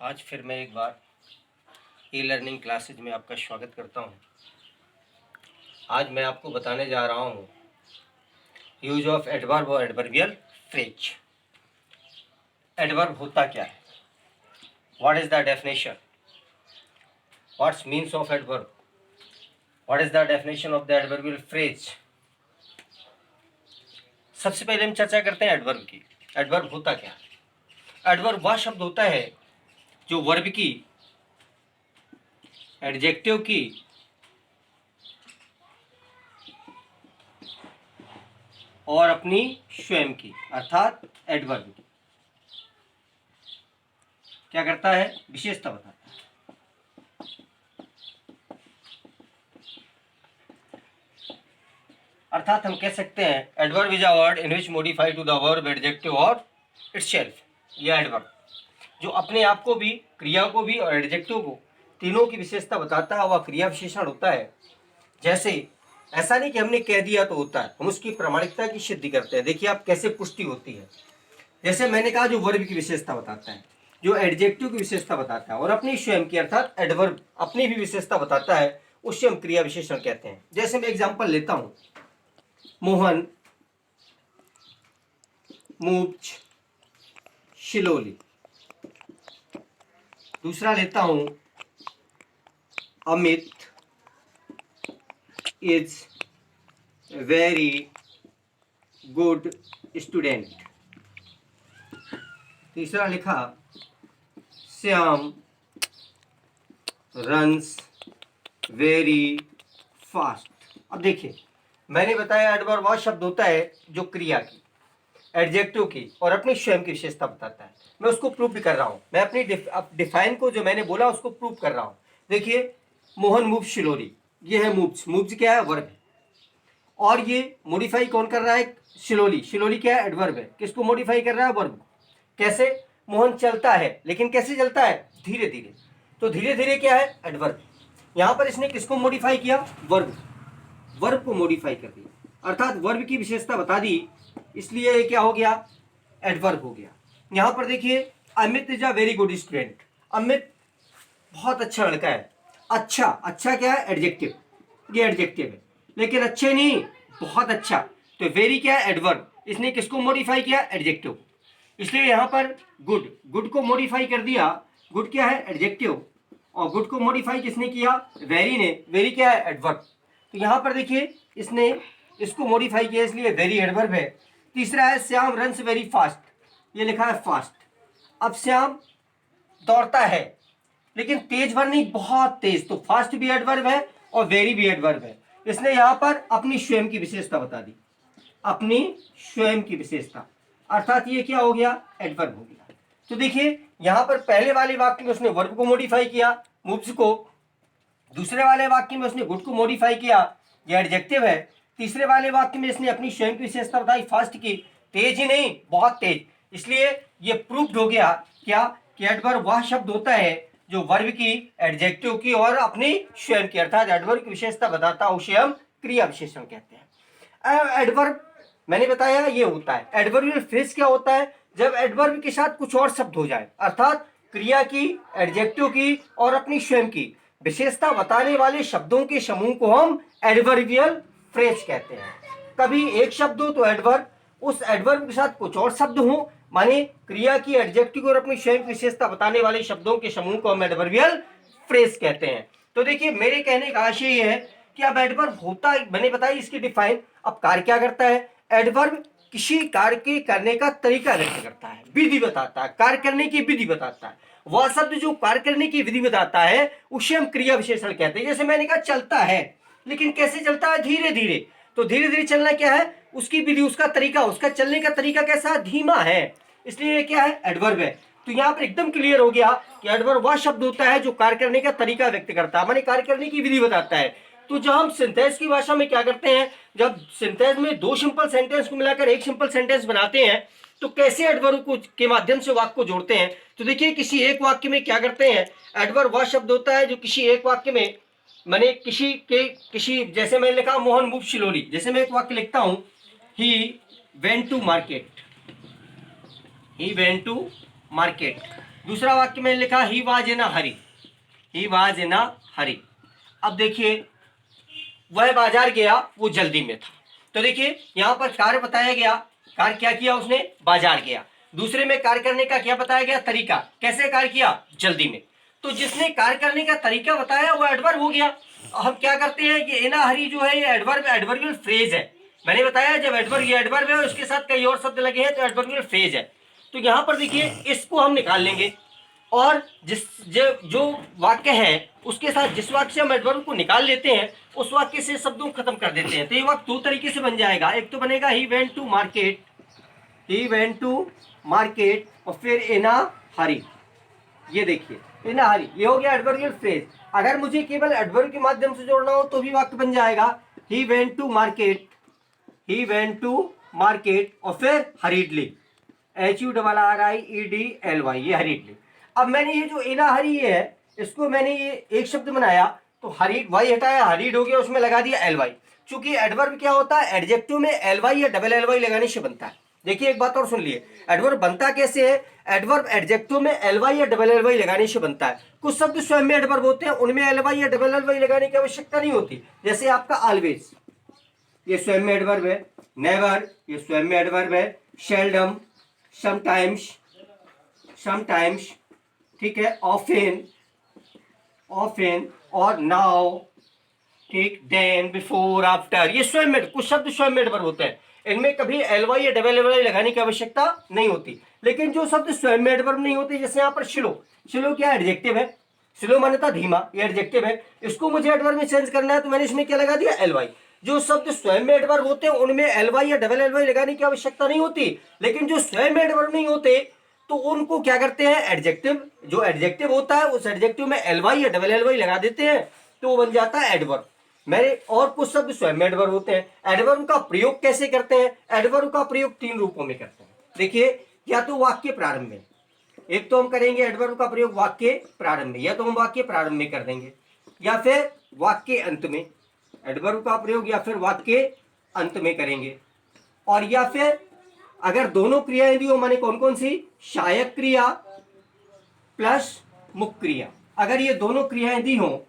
आज फिर मैं एक बार ई लर्निंग क्लासेज में आपका स्वागत करता हूं। आज मैं आपको बताने जा रहा हूं यूज ऑफ एडवर्ब और एडवर्बियल फ्रेज। एडवर्ब होता क्या है, what is the definition, what's means of adverb, what is the definition of the adverbial phrase. सबसे पहले हम चर्चा करते हैं एडवर्ब की। एडवर्ब होता क्या है? एडवर्ब वह शब्द होता है जो वर्ब की, एडजेक्टिव की और अपनी स्वयं की अर्थात एडवर्ब की क्या करता है, विशेषता बताता है। अर्थात हम कह सकते हैं adverb is a word in which modify to the verb adjective और इटसेल्फ। यह एडवर्ब जो अपने आप को भी, क्रिया को भी और एडजेक्टिव को, तीनों की विशेषता बताता है, वह क्रिया विशेषण होता है। जैसे ऐसा नहीं कि हमने कह दिया तो होता है, हम उसकी प्रामाणिकता की सिद्धि करते हैं। देखिए आप कैसे पुष्टि होती है। जैसे मैंने कहा जो वर्ब की विशेषता बताता है, जो एडजेक्टिव की विशेषता बताता है और अपनी स्वयं की अर्थात एडवर्ब अपनी भी विशेषता बताता है, उससे हम क्रिया विशेषण कहते हैं। जैसे मैं एग्जांपल लेता हूं, मोहन मूव्ड स्लोली। दूसरा लेता हूं, Amit is very good student. तीसरा लिखा, श्याम रन्स वेरी फास्ट। अब देखिए मैंने बताया एडवर्ब वह शब्द होता है जो क्रिया की, एडजेक्टिव की और अपनी स्वयं की विशेषता बताता है। मैं उसको प्रूव भी कर रहा हूं। मैं अपनी डिफाइन को जो मैंने बोला उसको प्रूव कर रहा हूं। देखिए मोहन मूव स्लोली, ये है मूव्स। मूव्स क्या है, वर्ब है। और ये मॉडिफाई कौन कर रहा है, स्लोली। स्लोली क्या है, एडवर्ब है। किसको मॉडिफाई कर रहा है, वर्ब को। कैसे, मोहन चलता है, लेकिन कैसे चलता है, धीरे धीरे। तो धीरे धीरे क्या है, एडवर्ब। यहां पर इसने किसको मॉडिफाई किया, वर्ब। वर्ब को मॉडिफाई कर दिया अर्थात वर्ब की विशेषता बता दी, इसलिए ये क्या हो गया, एडवर्ब हो गया। यहां पर देखिए Amit is a very good student. Amit बहुत अच्छा लड़का है। अच्छा, अच्छा क्या है, एडजेक्टिव। ये एडजेक्टिव है, लेकिन अच्छे नहीं, बहुत अच्छा। तो वेरी क्या है, एडवर्ब। इसने किसको मॉडिफाई किया, एडजेक्टिव। इसलिए यहां पर गुड, गुड को मॉडिफाई कर दिया। गुड क्या है, एडजेक्टिव। और गुड को मॉडिफाई किसने किया, वेरी ने। वेरी क्या है, एडवर्ब। तो यहां पर देखिए इसने इसको मॉडिफाई किया, इसलिए वेरी एडवर्ब है। तीसरा है श्याम रन्स वेरी फास्ट, ये लिखा है फास्ट। अब श्याम दौड़ता है लेकिन तेज भर नहीं, बहुत तेज। तो फास्ट भी एडवर्ब है और वेरी भी एडवर्ब है। इसने यहां पर अपनी स्वयं की विशेषता बता दी, अपनी स्वयं की विशेषता, अर्थात ये क्या हो गया, एडवर्ब हो गया। तो देखिए यहां पर पहले वाले वाक्य में उसने वर्ब को मॉडिफाई किया, मूव्स को। दूसरे वाले वाक्य में उसने गुड को मॉडिफाई किया, ये एडजेक्टिव है। तीसरे वाले वाक्य में इसने अपनी स्वयं की विशेषता बताई, फास्ट की, तेज ही नहीं, बहुत तेज। इसलिए ये प्रूव्ड हो गया क्या, कि एडवर्ब वह शब्द होता है जो वर्ब की, एडजेक्टिव की और अपनी स्वयं की अर्थात एडवर्ब की विशेषता बताता है, उसे हम क्रिया विशेषण कहते हैं। एडवर्ब मैंने बताया ये होता है। एडवर्बियल फ्रेज क्या होता है, जब एडवर्ब के साथ कुछ और शब्द हो जाए, अर्थात क्रिया की, एडजेक्टिव की और अपनी स्वयं की विशेषता बताने वाले शब्दों के समूह को हम एडवर्बियल फ्रेज कहते हैं। कभी एक शब्द हो तो एडवर्ब, उस एडवर्ब के साथ कुछ और शब्द हो, माने क्रिया की, एडजेक्टिव और अपनी स्वयं की विशेषता बताने वाले शब्दों के समूह को हम एडवर्बियल फ्रेज कहते हैं। तो देखिए मेरे कहने का आशय यह है कि अब एडवर्ब होता, मैंने बताया इसकी डिफाइन। अब कार्य क्या करता है, एडवर्ब किसी कार्य के करने का तरीका व्यक्त करता है, विधि बताता है, कार्य करने की विधि बताता है। वह शब्द जो कार्य करने की विधि बताता है उसे हम क्रिया विशेषण कहते हैं। जैसे मैंने कहा चलता है, लेकिन कैसे चलता है, धीरे धीरे। तो धीरे धीरे चलना क्या है, उसकी विधि, उसका तरीका, उसका चलने का तरीका कैसा, धीमा है। इसलिए क्या है, एडवर्ब है। तो यहाँ पर एकदम क्लियर हो गया कि एडवर्ब वह शब्द होता है जो कार्य करने का तरीका व्यक्त करता है, माने कार्य करने की विधि बताता है। तो जब हम सिंथेसिस की भाषा में क्या करते हैं, जब सिंथेसिस में दो सिंपल सेंटेंस को मिलाकर एक सिंपल सेंटेंस बनाते हैं, तो कैसे एडवर्ब को के माध्यम से वाक्य को जोड़ते हैं। तो देखिए किसी एक वाक्य में क्या करते हैं, एडवर्ब वह शब्द होता है जो किसी एक वाक्य में, मैंने किसी जैसे मैंने लिखा मोहन मूव स्लोली, जैसे मैं एक वाक्य लिखता हूं, he went to market, he went to market. दूसरा वाक्य में लिखा he was in a Hari, he was in a हरी। अब देखिए वह बाजार गया, वो जल्दी में था। तो देखिए यहाँ पर कार्य बताया गया, कार्य क्या किया उसने, बाजार गया। दूसरे में कार्य करने का क्या बताया गया, तरीका, कैसे कार्य किया, जल्दी में। तो जिसने कार्य करने का तरीका बताया वो एडवर्ब हो गया। हम क्या करते हैं कि इन अ हरी जो है ये एडवर्ब, एडवर्बियल फ्रेज है। मैंने बताया जब एडवर्ब, ये एडवर्ब है और उसके साथ कई और शब्द लगे हैं तो एडवर्बियल फ्रेज है। तो यहाँ पर देखिए इसको हम निकाल लेंगे और जो वाक्य है उसके साथ जिस वाक्य से हम एडवर्ब को निकाल लेते हैं उस वाक्य से शब्दों को खत्म कर देते हैं। तो ये वाक्य दो तरीके से बन जाएगा। एक तो बनेगा he went to market, he went to market, और फिर इन अ हरी। ये देखिए इन अ हरी, ये हो गया एडवर्बियल फ्रेज। अगर मुझे केवल एडवर्ब के माध्यम से जोड़ना हो तो भी वाक्य बन जाएगा he went to market, he went to market, और फिर हरीडली, HURRIEDLY, ये हरीडली। अब मैंने ये जो इना हरी है इसको मैंने ये एक शब्द बनाया तो हरीड, वाई हटाया, हरीड हो गया, उसमें लगा दिया LY। चूंकि एडवर्ब क्या होता है, एडजेक्टिव में LY या डबल LY लगाने से बनता है। देखिए एक बात और सुन लिए, एडवर्ब बनता कैसे है, एडवर्ब एडजेक्टिव में LY या डबल LY लगाने से बनता है। कुछ शब्द स्वयं में एडवर्ब होते हैं, उनमें LY या डबल LY लगाने की आवश्यकता नहीं होती। जैसे आपका ऑलवेज, ये स्वयं में एडवर्ब है। नेवर, ये स्वयं में एडवर्ब है। सेल्डम, समटाइम्स, समटाइम्स, ठीक है। ऑफेन, ऑफेन, और नाउ, ठीक, देन, बिफोर, आफ्टर, ये स्वयं में, कुछ शब्द स्वयं में एडवर्ब होते हैं। इनमें कभी LY या डबल LY लगाने की आवश्यकता नहीं होती। लेकिन जो शब्द स्वयं में एडवर्ब नहीं होते, जैसे यहाँ पर स्लो, स्लो क्या एडजेक्टिव है, स्लो माने था धीमा, ये एडजेक्टिव है। इसको मुझे एडवर्ब में चेंज करना है तो मैंने इसमें क्या लगा दिया, LY। जो शब्द स्वयं में एडवर्ब होते हैं उनमें LY या डबल LY लगाने की आवश्यकता नहीं होती। लेकिन जो स्वयं में एडवर्ब नहीं होते तो उनको क्या करते हैं, एडजेक्टिव, जो एडजेक्टिव होता है उस एडजेक्टिव में LY या डबल LY लगा देते हैं तो वो बन जाता है एडवर्ब। मेरे और कुछ शब्द स्वयं में एडवर्ब होते हैं। एडवर्ब का प्रयोग कैसे करते हैं, एडवर्ब का प्रयोग तीन रूपों में करते हैं। देखिए, या तो वाक्य प्रारंभ में, एक तो हम करेंगे एडवर्ब का प्रयोग वाक्य प्रारंभ में, या तो हम वाक्य प्रारंभ में कर देंगे, या फिर वाक्य अंत में एडवर्ब का प्रयोग, या फिर वाक्य अंत में करेंगे। और या फिर अगर दोनों क्रियाएं दी हो, माने कौन कौन सी, सहायक क्रिया प्लस मुख्य क्रिया। अगर ये दोनों क्रियाएं दी हो,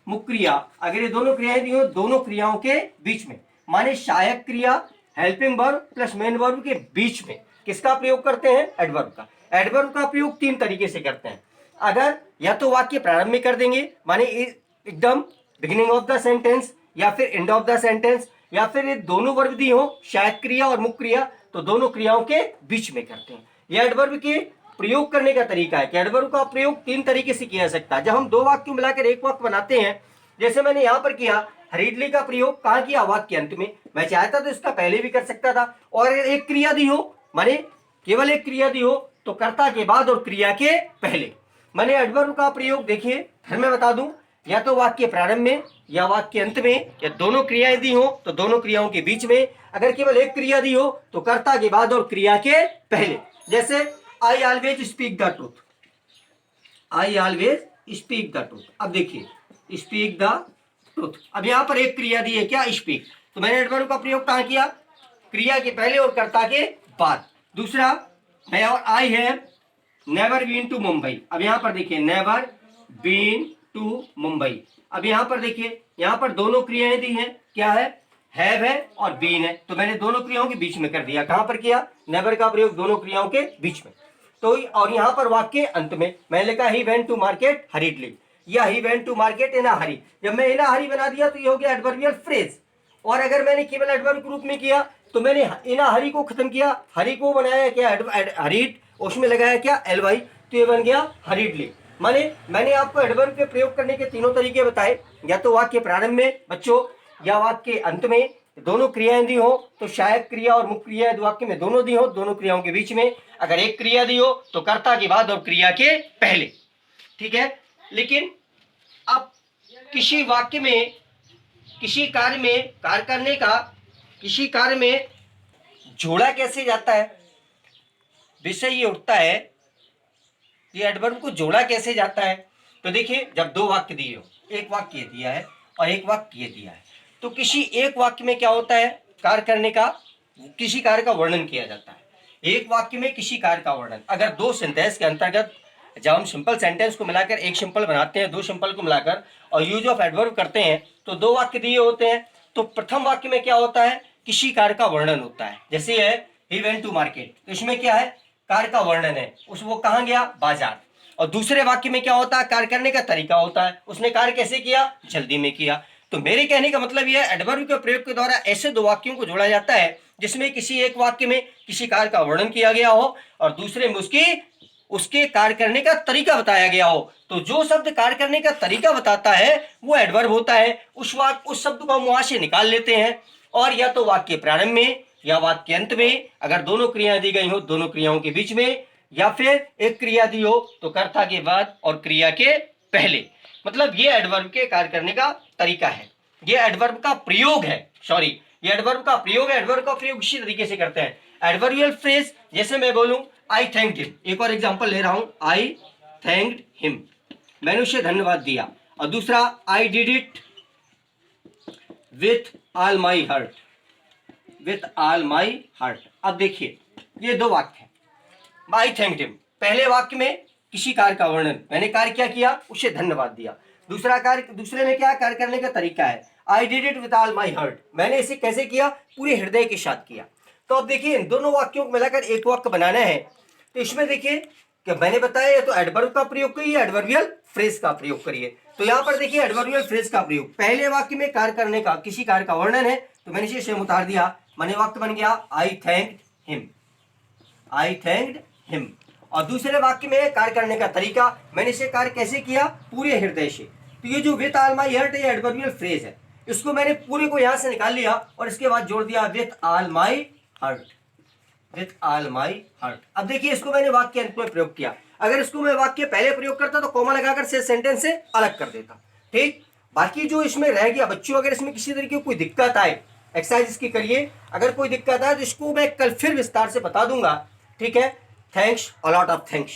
मुख्य क्रिया, अगर ये दोनों क्रियाएं दी हो दोनों क्रियाओं के बीच में, माने सहायक क्रिया helping verb plus main verb के बीच में किसका प्रयोग करते हैं, एडवर्ब का। एडवर्ब का प्रयोग तीन तरीके से करते हैं। अगर या तो वाक्य प्रारंभ में कर देंगे, माने एकदम बिगिनिंग ऑफ द सेंटेंस, या फिर एंड ऑफ द सेंटेंस, या फिर ये दोनों वर्ब दी हो, सहायक क्रिया और मुख्य क्रिया, तो दोनों क्रियाओं के बीच में करते हैं। यह एडवर्ब के प्रयोग करने का तरीका है कि एडवर्ब का प्रयोग तीन तरीके से किया जा सकता है। जब हम दो वाक्य मिलाकर एक वाक्य बनाते हैं, जैसे मैंने यहां पर किया, हरीडली का प्रयोग कहां किया, वाक्य अंत में। मैं चाहता तो इसका पहले भी कर सकता था। और एक क्रिया दी हो, माने केवल एक क्रिया दी हो, तो कर्ता के बाद और क्रिया के पहले। मैंने एडवर्ब का प्रयोग देखिए, फिर मैं बता दूं, या तो वाक्य प्रारंभ में या वाक्य अंत में, या दोनों क्रियाएं दी हो तो दोनों क्रियाओं के बीच में। अगर केवल एक क्रिया दी हो तो कर्ता के बाद और क्रिया के पहले। जैसे I always speak the truth, I always speak the truth. अब देखिए स्पीक द ट्रूथ, अब यहां पर एक क्रिया दी है क्या, स्पीक, तो मैंने एडवर्ब का प्रयोग कहां किया, क्रिया के पहले और कर्ता के बाद। दूसरा, मैं और I have never been to Mumbai. अब यहां पर देखिए नेवर बीन टू मुंबई। अब यहां पर देखिए, यहां पर दोनों क्रियाएं दी हैं, क्या है, हैव है और बीन है, तो मैंने दोनों क्रियाओं के बीच में कर दिया। कहां पर किया, नेवर का प्रयोग दोनों क्रियाओं के बीच में। तो और यहां पर वाक्य अंत में मैंने लिखा he went to market hurriedly, या he went to market in a hurry. जब मैं इन अ हरी बना दिया तो ये हो गया एडवर्बियल फ्रेज। और अगर मैंने केवल एडवर्ब के रूप में किया तो मैंने इन अ हरी को खत्म किया, हरी को बनाया क्या, हरीड, उसमें लगाया क्या, LY, तो ये बन गया हरीडली। माने मैंने आपको एडवर्ब के प्रयोग करने के तीनों तरीके बताए, या तो वाक्य प्रारंभ में बच्चों, या वाक्य अंत में, दोनों क्रियाएं दी हो तो सहायक क्रिया और मुख्य क्रिया वाक्य में दोनों दी हो, दोनों क्रियाओं के बीच में। अगर एक क्रिया दी हो तो कर्ता के बाद और क्रिया के पहले, ठीक है। लेकिन अब किसी वाक्य में, किसी कार्य में, कार्य करने का, किसी कार्य में जोड़ा कैसे जाता है, विषय ये उठता है कि एडवर्ब को जोड़ा कैसे जाता है। तो देखिए, जब दो वाक्य दिए हो, एक वाक्य दिया है और एक वाक्य दिया है, तो किसी एक वाक्य में क्या होता है, कार्य करने का, किसी कार्य का वर्णन किया जाता है। एक वाक्य में किसी कार्य का वर्णन, अगर दो सेंटेंस के अंतर्गत जब हम सिंपल सेंटेंस को मिलाकर एक सिंपल बनाते हैं, दो सिंपल को मिलाकर और यूज ऑफ एडवर्ब करते हैं तो दो वाक्य दिए होते हैं। तो प्रथम वाक्य में क्या होता है, किसी कार्य का वर्णन होता है। जैसे है ही वेंट टू मार्केट, तो इसमें क्या है, कार्य का वर्णन है, वो कहाँ गया, बाजार। और दूसरे वाक्य में क्या होता है, कार्य करने का तरीका होता है, उसने कार्य कैसे किया, जल्दी में किया। तो मेरे कहने का मतलब यह है, एडवर्ब के प्रयोग के द्वारा ऐसे दो वाक्यों को जोड़ा जाता है जिसमें किसी एक वाक्य में किसी कार्य का वर्णन किया गया हो और दूसरे में उसके कार्य करने का तरीका बताया गया हो। तो जो शब्द कार्य करने का तरीका बताता है वो एडवर्ब होता है। उस शब्द को हम वहां से निकाल लेते हैं और या तो वाक्य प्रारंभ में या वाक्य अंत में, अगर दोनों क्रियाएं दी गई हो दोनों क्रियाओं के बीच में, या फिर एक क्रिया दी हो तो कर्ता के बाद और क्रिया के पहले। मतलब ये एडवर्ब के कार्य करने का तरीका है, ये एडवर्ब का प्रयोग है, सॉरी ये एडवर्ब का प्रयोग है। एडवर्ब का प्रयोग इसी तरीके से करते हैं। एडवर्बियल फ्रेज, जैसे मैं बोलूं आई थैंक्ड हिम, एक और एग्जांपल ले रहा हूं, आई थैंक्ड हिम, मैंने उसे धन्यवाद दिया। और दूसरा I did it with all my heart, with all my heart. अब देखिए ये दो वाक्य हैं, आई थैंक्ड हिम, पहले वाक्य में किसी कार्य का वर्णन, मैंने कार्य क्या किया, उसे धन्यवाद दिया। दूसरा कार्य, दूसरे में क्या कार्य करने का तरीका है, I did it with all my heart, मैंने इसे कैसे किया, पूरे हृदय के साथ किया। तो अब देखिए इन दोनों वाक्यों को मिलाकर एक वाक्य बनाना है, तो इसमें देखिए कि मैंने बताया तो एडवर्ब का प्रयोग करिए, एडवर्बियल फ्रेज का प्रयोग करिए। तो यहाँ पर देखिए एडवर्बियल फ्रेज का प्रयोग, पहले वाक्य में कार्य करने का, किसी कार्य का वर्णन है, तो मैंने इसे सेम उतार दिया, मैंने वाक्य बन गया आई थैंक्ड हिम, आई थैंक्ड हिम। और दूसरे वाक्य में कार्य करने का तरीका, मैंने इसे कार्य कैसे किया, पूरे हृदय से। तो ये जो विथ ऑल माई हार्ट ये एडवर्बियल फ्रेज है, इसको मैंने पूरे को यहां से निकाल लिया और इसके बाद जोड़ दिया with all my heart, with all my heart. अब देखिए इसको मैंने वाक्य अंत में प्रयोग किया, अगर इसको मैं वाक्य पहले प्रयोग करता तो कॉमा लगाकर से सेंटेंस से अलग कर देता, ठीक। बाकी जो इसमें रह गया बच्चों, अगर इसमें किसी तरीके की कोई दिक्कत आए, एक्सरसाइज इसकी करिए, अगर कोई दिक्कत आए तो इसको मैं कल फिर विस्तार से बता दूंगा, ठीक है। Thanks, a lot of thanks.